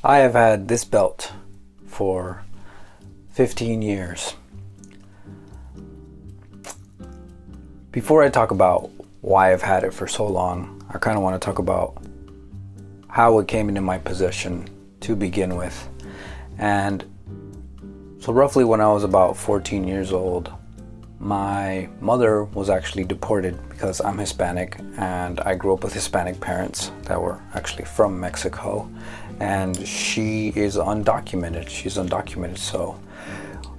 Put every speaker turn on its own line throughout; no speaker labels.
I have had this belt for 15 years. Before I talk about why I've had it for so long, I kind of want to talk about how it came into my possession to begin with. And so roughly when I was about 14 years old, my mother was actually deported because I'm Hispanic and I grew up with Hispanic parents that were actually from Mexico, and she is undocumented. She's undocumented, so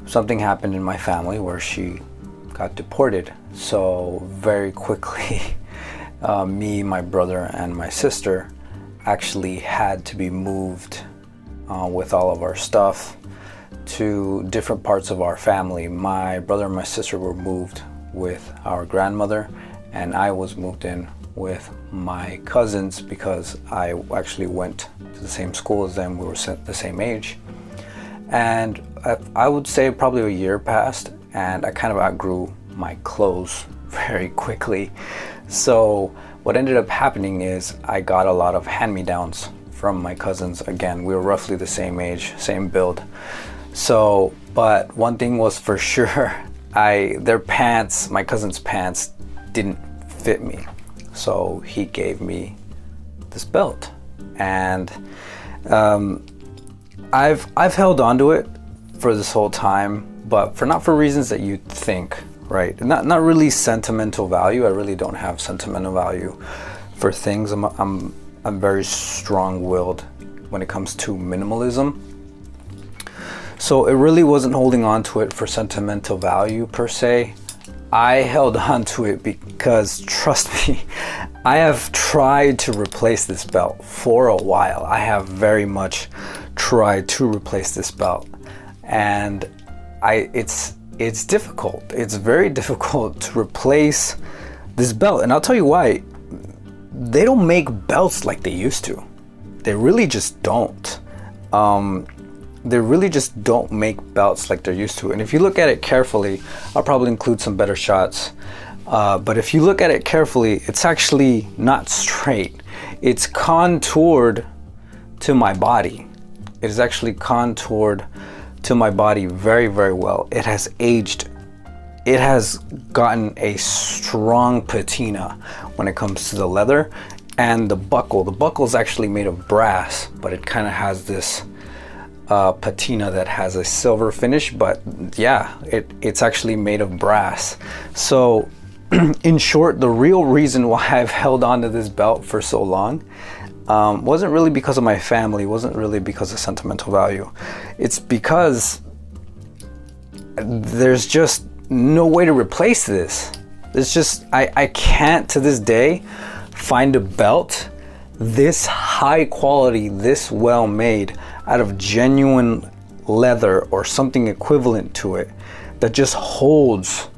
something happened in my family where she got deported. So very quickly, me, my brother, and my sister actually had to be moved with all of our stuff to different parts of our family. My brother and my sister were moved with our grandmother, and I was moved in with my cousins because I actually went to the same school as them. We were the same age. And I would say probably a year passed, and I kind of outgrew my clothes very quickly. So what ended up happening is I got a lot of hand-me-downs from my cousins. Again, we were roughly the same age, same build. So, but one thing was for sure, their pants, my cousin's pants, didn't fit me. So he gave me this belt, and I've held on to it for this whole time, but not for reasons that you'd think, right? Not really sentimental value. I really don't have sentimental value for things. I'm very strong-willed when it comes to minimalism. So it really wasn't holding on to it for sentimental value per se. I held on to it because, trust me, I have tried to replace this belt for a while. I have very much tried to replace this belt, and it's difficult. It's very difficult to replace this belt, and I'll tell you why. They don't make belts like they used to. They really just don't. They really just don't make belts like they're used to. And if you look at it carefully, I'll probably include some better shots. But if you look at it carefully, it's actually not straight. It's contoured to my body. It is actually contoured to my body very, very well. It has aged. It has gotten a strong patina when it comes to the leather and the buckle. The buckle is actually made of brass, but it kind of has this patina that has a silver finish, but yeah, it's actually made of brass. So in short, the real reason why I've held on to this belt for so long wasn't really because of my family, wasn't really because of sentimental value. It's because there's just no way to replace this. It's just, I can't to this day find a belt this high quality, this well made, out of genuine leather or something equivalent to it, that just holds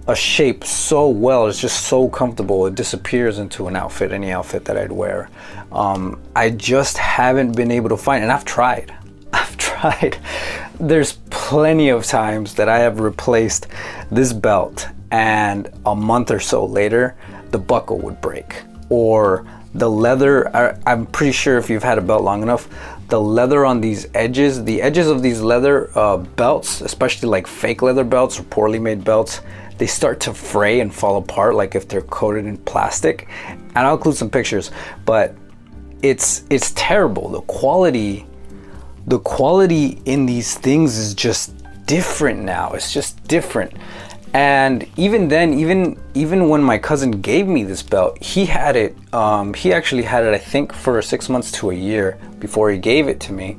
a shape so well. It's just so comfortable. It disappears into an outfit, any outfit that I'd wear. I just haven't been able to find, and I've tried. There's plenty of times that I have replaced this belt, and a month or so later, the buckle would break, or the leather, I'm pretty sure if you've had a belt long enough, the leather on these edges, the edges of these leather belts, especially like fake leather belts or poorly made belts, they start to fray and fall apart like if they're coated in plastic. And I'll include some pictures, but it's terrible. The quality in these things is just different now. It's just different. And even then, even when my cousin gave me this belt, he had it, he actually had it, I think, for 6 months to a year before he gave it to me.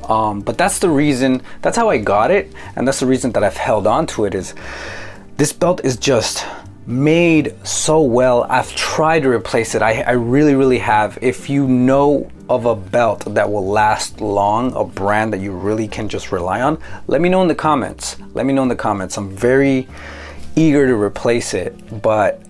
But that's the reason, that's how I got it, and that's the reason that I've held on to it, is this belt is just made so well. I've tried to replace it. I really, really have. If you know of a belt that will last long, a brand that you really can just rely on, let me know in the comments. I'm very eager to replace it, but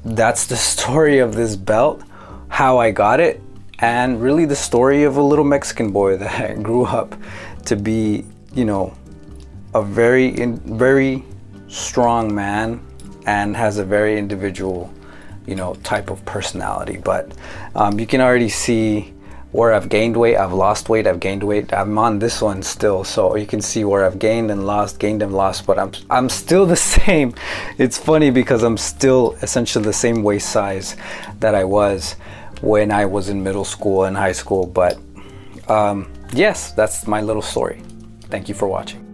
that's the story of this belt, how I got it, and really the story of a little Mexican boy that grew up to be, you know, a very strong man and has a very individual, you know, type of personality. But you can already see where I've gained weight, I've lost weight, I've gained weight. I'm on this one still, so you can see where I've gained and lost, but I'm still the same. It's funny because I'm still essentially the same waist size that I was when I was in middle school and high school. But yes, that's my little story. Thank you for watching.